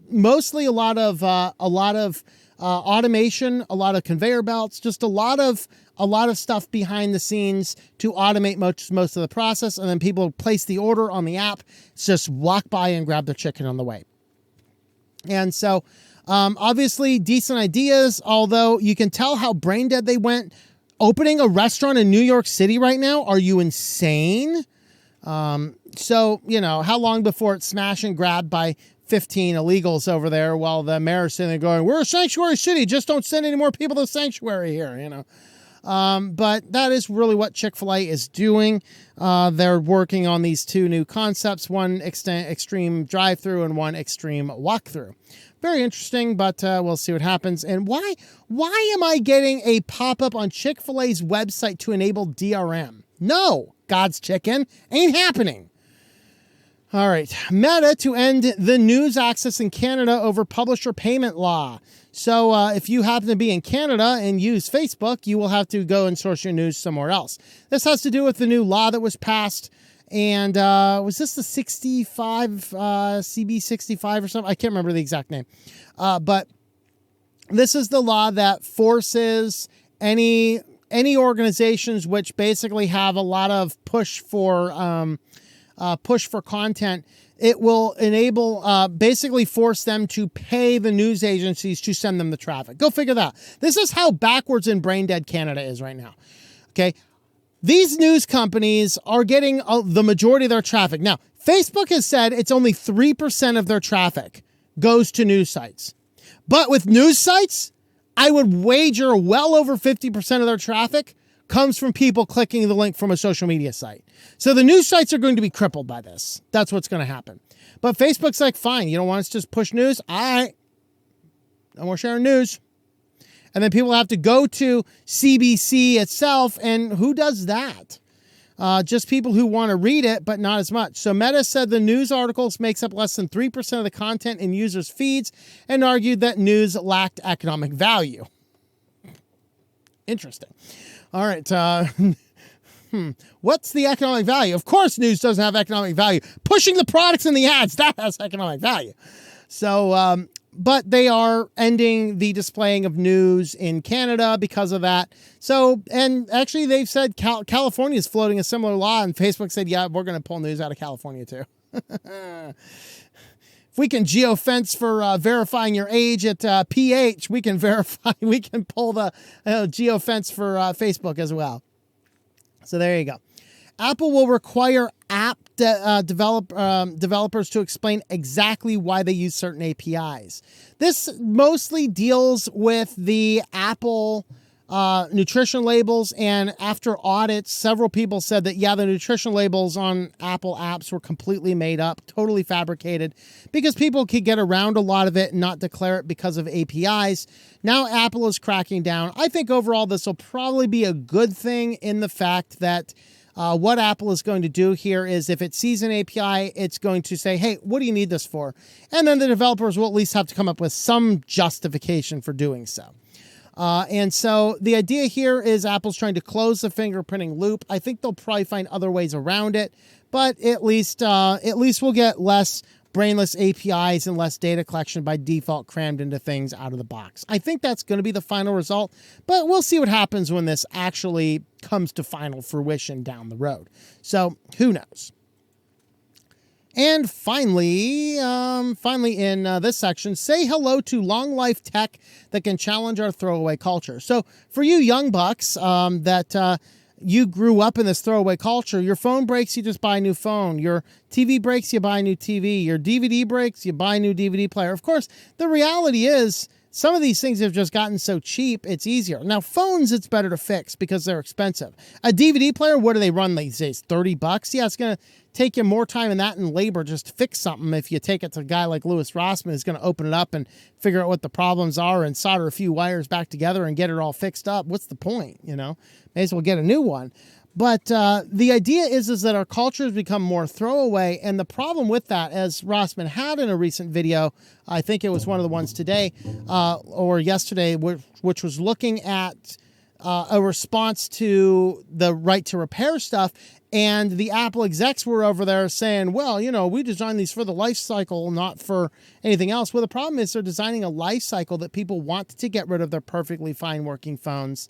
[SPEAKER 1] mostly a lot of automation, a lot of conveyor belts, just a lot of stuff behind the scenes to automate most of the process. And then people place the order on the app, just walk by and grab their chicken on the way. And so, obviously decent ideas, although you can tell how brain dead they went. Opening a restaurant in New York City right now? Are you insane? So, you know, how long before it's smash and grab by 15 illegals over there while the mayor's sitting there going, we're a sanctuary city, just don't send any more people to the sanctuary here, you know. But that is really what Chick-fil-A is doing. They're working on these 2 new concepts, one extreme drive-through and one extreme walk-through. Very interesting, but we'll see what happens. And why am I getting a pop-up on Chick-fil-A's website to enable DRM? No, God's chicken, ain't happening. All right, Meta to end the news access in Canada over publisher payment law. So if you happen to be in Canada and use Facebook, you will have to go and source your news somewhere else. This has to do with the new law that was passed. And was this the 65, CB65 or something? I can't remember the exact name. But this is the law that forces any organizations which basically have a lot of push for content. It will enable, basically force them to pay the news agencies to send them the traffic. Go figure that out. This is how backwards and brain dead Canada is right now. Okay. these news companies are getting the majority of their traffic. Now, Facebook has said it's only 3% of their traffic goes to news sites. But with news sites, I would wager well over 50% of their traffic comes from people clicking the link from a social media site. So the news sites are going to be crippled by this. That's what's going to happen. But Facebook's like, fine, you don't want us to just push news? All right. No more sharing news. And then people have to go to CBC itself. And who does that? Just people who want to read it, but not as much. So Meta said the news articles makes up less than 3% of the content in users' feeds and argued that news lacked economic value. Interesting. All right. What's the economic value? Of course, news doesn't have economic value. Pushing the products and the ads, that has economic value. So, but they are ending the displaying of news in Canada because of that. So, and actually they've said California is floating a similar law, and Facebook said, yeah, we're going to pull news out of California too. If we can geofence for verifying your age at PH, we can pull the geofence for Facebook as well. So there you go. Apple will require app developers to explain exactly why they use certain APIs. This mostly deals with the Apple nutrition labels, and after audits, several people said that, yeah, the nutrition labels on Apple apps were completely made up, totally fabricated, because people could get around a lot of it and not declare it because of APIs. Now Apple is cracking down. I think overall this will probably be a good thing in the fact that what Apple is going to do here is if it sees an API, it's going to say, hey, what do you need this for? And then the developers will at least have to come up with some justification for doing so. And so the idea here is Apple's trying to close the fingerprinting loop. I think they'll probably find other ways around it, but at least we'll get less brainless APIs and less data collection by default crammed into things out of the box. I think that's going to be the final result, but we'll see what happens when this actually comes to final fruition down the road. So who knows? And finally in this section, say hello to long life tech that can challenge our throwaway culture. So for you young bucks that you grew up in this throwaway culture, your phone breaks, you just buy a new phone. Your TV breaks, you buy a new TV. Your DVD breaks, you buy a new DVD player. Of course, the reality is some of these things have just gotten so cheap, it's easier. Now, phones, it's better to fix because they're expensive. A DVD player, what do they run these days? $30? Yeah, it's going to take you more time than that and labor just to fix something if you take it to a guy like Louis Rossman who's going to open it up and figure out what the problems are and solder a few wires back together and get it all fixed up. What's the point, you know? May as well get a new one. But the idea is that our culture has become more throwaway, and the problem with that, as Rossman had in a recent video, I think it was one of the ones today or yesterday, which was looking at a response to the right to repair stuff, and the Apple execs were over there saying, well, you know, we designed these for the life cycle, not for anything else. Well, the problem is they're designing a life cycle that people want to get rid of their perfectly fine working phones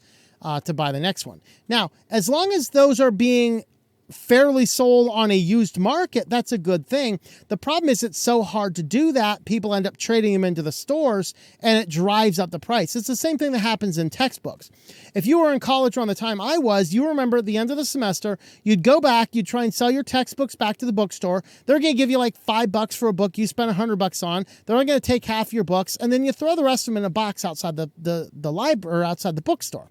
[SPEAKER 1] to buy the next one. Now, as long as those are being fairly sold on a used market, that's a good thing. The problem is it's so hard to do that, people end up trading them into the stores and it drives up the price. It's the same thing that happens in textbooks. If you were in college around the time I was, you remember at the end of the semester, you'd go back, you'd try and sell your textbooks back to the bookstore. They're going to give you like $5 for a book you spent $100 on. They're only going to take half your books, and then you throw the rest of them in a box outside the library or outside the bookstore.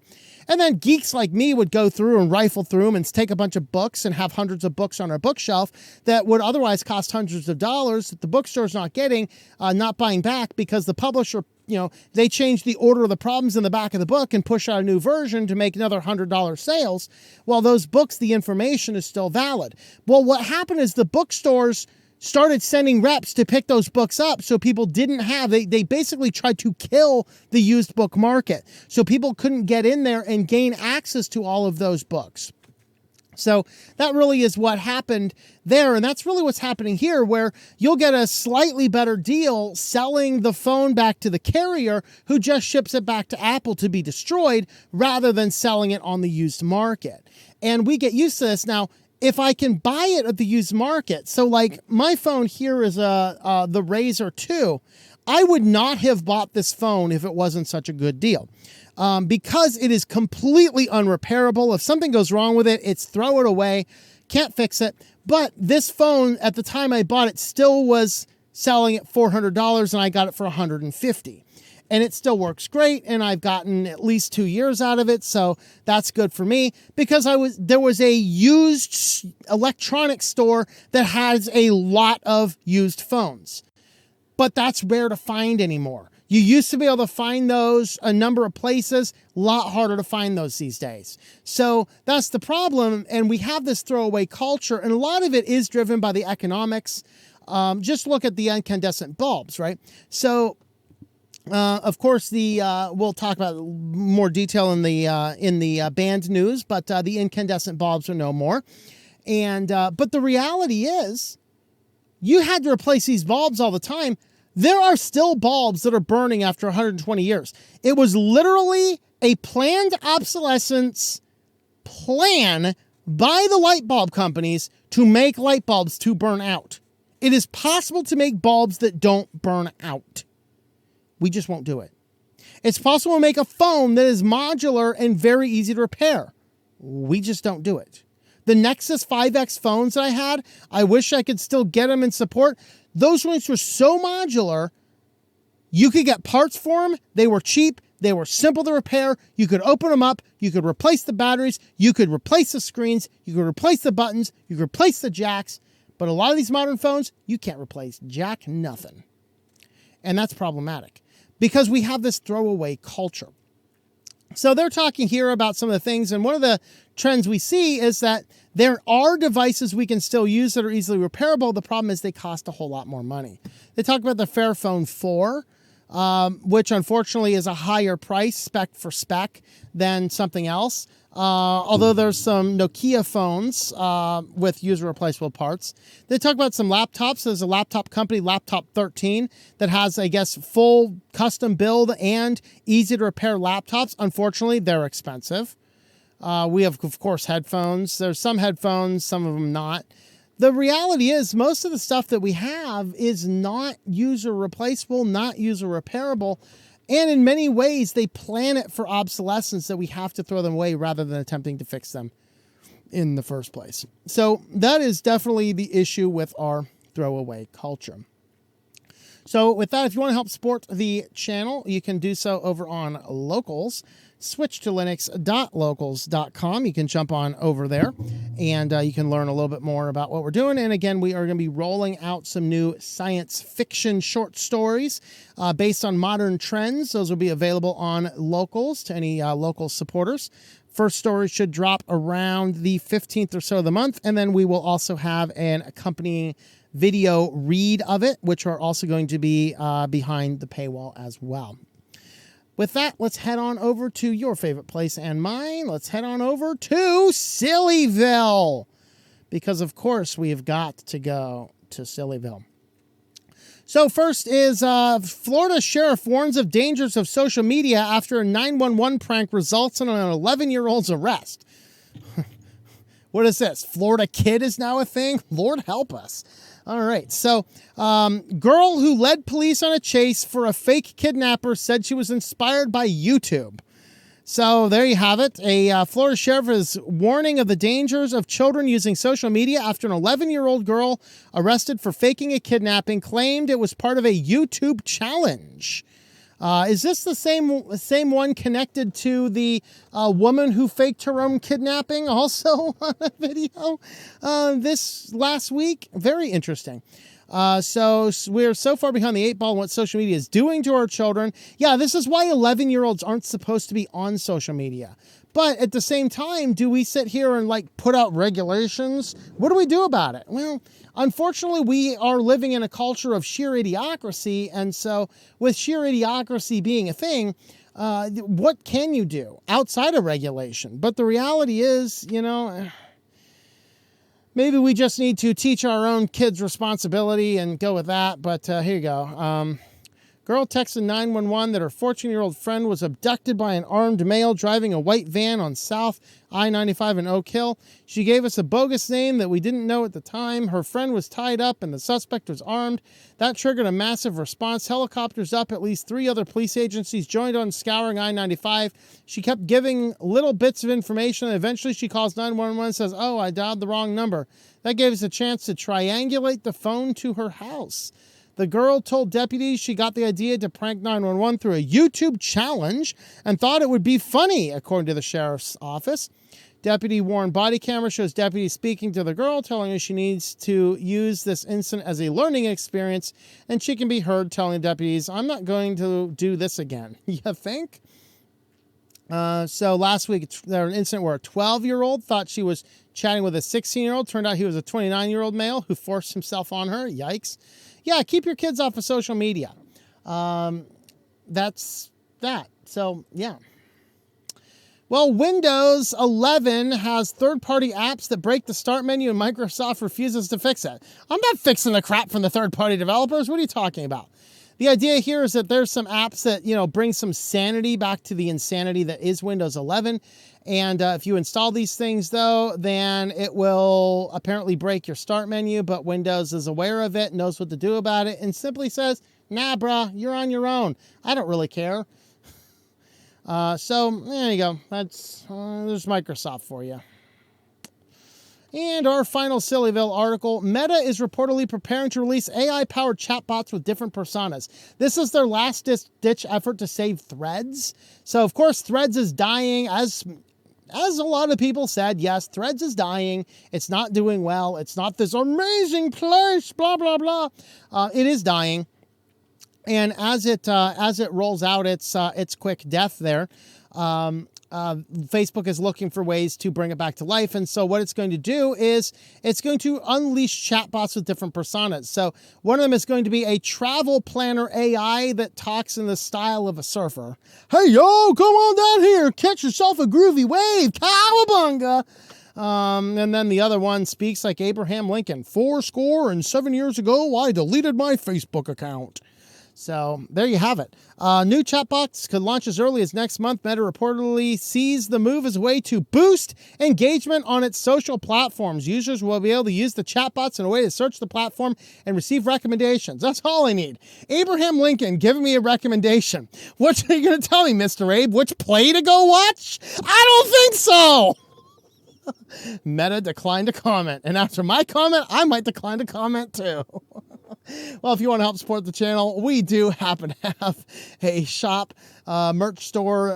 [SPEAKER 1] And then geeks like me would go through and rifle through them and take a bunch of books and have hundreds of books on our bookshelf that would otherwise cost hundreds of dollars that the bookstore's not getting, not buying back because the publisher, you know, they change the order of the problems in the back of the book and push out a new version to make another $100 sales. While those books, the information is still valid. Well, what happened is the bookstores started sending reps to pick those books up so people didn't have, they basically tried to kill the used book market. So people couldn't get in there and gain access to all of those books. So that really is what happened there. And that's really what's happening here, where you'll get a slightly better deal selling the phone back to the carrier who just ships it back to Apple to be destroyed rather than selling it on the used market. And we get used to this. Now, if I can buy it at the used market, so like my phone here is the Razr 2, I would not have bought this phone if it wasn't such a good deal. because it is completely unrepairable. If something goes wrong with it, it's throw it away. Can't fix it. But this phone, at the time I bought it, still was selling at $400, and I got it for $150. And it still works great, and I've gotten at least 2 years out of it, so that's good for me, because there was a used electronics store that has a lot of used phones. But that's rare to find anymore. You used to be able to find those a number of places, a lot harder to find those these days. So that's the problem, and we have this throwaway culture, and a lot of it is driven by the economics. Just look at the incandescent bulbs, right? So, of course, we'll talk about more detail in the banned news, but the incandescent bulbs are no more. And but the reality is, you had to replace these bulbs all the time. There are still bulbs that are burning after 120 years. It was literally a planned obsolescence plan by the light bulb companies to make light bulbs to burn out. It is possible to make bulbs that don't burn out. We just won't do it. It's possible to make a phone that is modular and very easy to repair. We just don't do it. The Nexus 5X phones that I had, I wish I could still get them in support. Those ones were so modular, you could get parts for them. They were cheap. They were simple to repair. You could open them up. You could replace the batteries. You could replace the screens. You could replace the buttons. You could replace the jacks. But a lot of these modern phones, you can't replace jack nothing. And that's problematic because we have this throwaway culture. So they're talking here about some of the things, and one of the trends we see is that there are devices we can still use that are easily repairable. The problem is they cost a whole lot more money. They talk about the Fairphone 4, which unfortunately is a higher price spec for spec than something else. Although there's some Nokia phones with user replaceable parts. They talk about some laptops. There's a laptop company, Laptop 13, that has, I guess, full custom build and easy to repair laptops. Unfortunately, they're expensive. We have, of course, headphones. There's some headphones, some of them not. The reality is most of the stuff that we have is not user replaceable, not user repairable. And in many ways, they plan it for obsolescence that we have to throw them away rather than attempting to fix them in the first place. So that is definitely the issue with our throwaway culture. So with that, if you want to help support the channel, you can do so over on Locals. SwitchedToLinux.locals.com. You can jump on over there and you can learn a little bit more about what we're doing. And again, we are going to be rolling out some new science fiction short stories based on modern trends. Those will be available on Locals to any local supporters. First story should drop around the 15th or so of the month. And then we will also have an accompanying video read of it, which are also going to be behind the paywall as well. With that, let's head on over to your favorite place and mine. Let's head on over to Sillyville. Because, of course, we've got to go to Sillyville. So first is Florida sheriff warns of dangers of social media after a 911 prank results in an 11-year-old's arrest. What is this? Florida kid is now a thing? Lord help us. All right, so girl who led police on a chase for a fake kidnapper said she was inspired by YouTube. So there you have it. A Florida sheriff is warning of the dangers of children using social media after an 11-year-old girl arrested for faking a kidnapping claimed it was part of a YouTube challenge. Is this the same one connected to the woman who faked her own kidnapping also on a video this last week? Very interesting. So we're so far behind the 8 ball on what social media is doing to our children. Yeah, this is why 11-year-olds aren't supposed to be on social media. But at the same time, do we sit here and put out regulations? What do we do about it? Well, unfortunately, we are living in a culture of sheer idiocracy. And so with sheer idiocracy being a thing, what can you do outside of regulation? But the reality is, maybe we just need to teach our own kids responsibility and go with that. But here you go. Girl texted 911 that her 14-year-old friend was abducted by an armed male driving a white van on South I-95 in Oak Hill. She gave us a bogus name that we didn't know at the time. Her friend was tied up and the suspect was armed. That triggered a massive response. Helicopters up, at least 3 other police agencies joined on scouring I-95. She kept giving little bits of information, and eventually she calls 911 and says, "Oh, I dialed the wrong number." That gave us a chance to triangulate the phone to her house. The girl told deputies she got the idea to prank 911 through a YouTube challenge and thought it would be funny, according to the sheriff's office. Deputy worn body camera shows deputies speaking to the girl, telling her she needs to use this incident as a learning experience, and she can be heard telling deputies, "I'm not going to do this again." You think? So last week, there was an incident where a 12-year-old thought she was chatting with a 16-year-old. Turned out he was a 29-year-old male who forced himself on her. Yikes. Yeah, keep your kids off of social media. That's that. So, yeah. Well, Windows 11 has third-party apps that break the start menu, and Microsoft refuses to fix it. I'm not fixing the crap from the third-party developers. What are you talking about? The idea here is that there's some apps that, bring some sanity back to the insanity that is Windows 11. And if you install these things, though, then it will apparently break your start menu. But Windows is aware of it, knows what to do about it, and simply says, "Nah, bruh, you're on your own. I don't really care." So there you go. There's Microsoft for you. And our final Sillyville article, Meta is reportedly preparing to release AI-powered chatbots with different personas. This is their last-ditch effort to save Threads. So, of course, Threads is dying. As a lot of people said, yes, Threads is dying. It's not doing well. It's not this amazing place, blah, blah, blah. It is dying. And as it rolls out its quick death there, Facebook is looking for ways to bring it back to life. And so what it's going to do is it's going to unleash chatbots with different personas. So one of them is going to be a travel planner AI that talks in the style of a surfer. "Hey, yo, come on down here. Catch yourself a groovy wave. Cowabunga." And then the other one speaks like Abraham Lincoln. "407 years ago, I deleted my Facebook account." So there you have it. New chatbots could launch as early as next month. Meta reportedly sees the move as a way to boost engagement on its social platforms. Users will be able to use the chatbots in a way to search the platform and receive recommendations. That's all I need. Abraham Lincoln giving me a recommendation. What are you going to tell me, Mr. Abe? Which play to go watch? I don't think so. Meta declined to comment. And after my comment, I might decline to comment too. Well, if you want to help support the channel, we do happen to have a shop, merch store,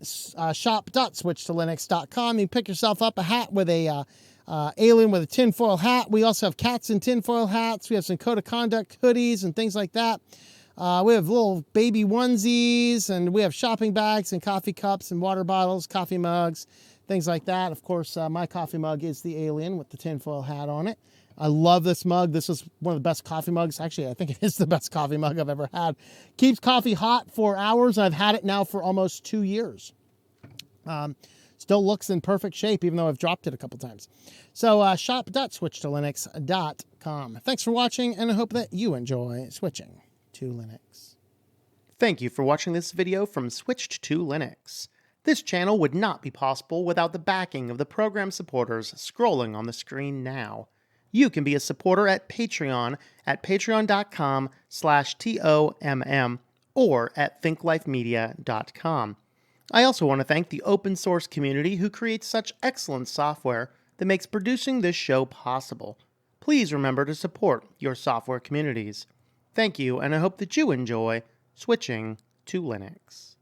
[SPEAKER 1] shop.switchtolinux.com. You can pick yourself up a hat with a alien with a tinfoil hat. We also have cats in tinfoil hats. We have some code of conduct hoodies and things like that. We have little baby onesies, and we have shopping bags and coffee cups and water bottles, coffee mugs, things like that. Of course, my coffee mug is the alien with the tinfoil hat on it. I love this mug. This is one of the best coffee mugs. Actually, I think it is the best coffee mug I've ever had. Keeps coffee hot for hours, and I've had it now for almost 2 years. Still looks in perfect shape, even though I've dropped it a couple times. So shop.switchtolinux.com. Thanks for watching, and I hope that you enjoy switching to Linux.
[SPEAKER 2] Thank you for watching this video from Switched to Linux. This channel would not be possible without the backing of the program supporters scrolling on the screen now. You can be a supporter at Patreon at patreon.com/TOMM or at thinklifemedia.com. I also want to thank the open source community who creates such excellent software that makes producing this show possible. Please remember to support your software communities. Thank you, and I hope that you enjoy switching to Linux.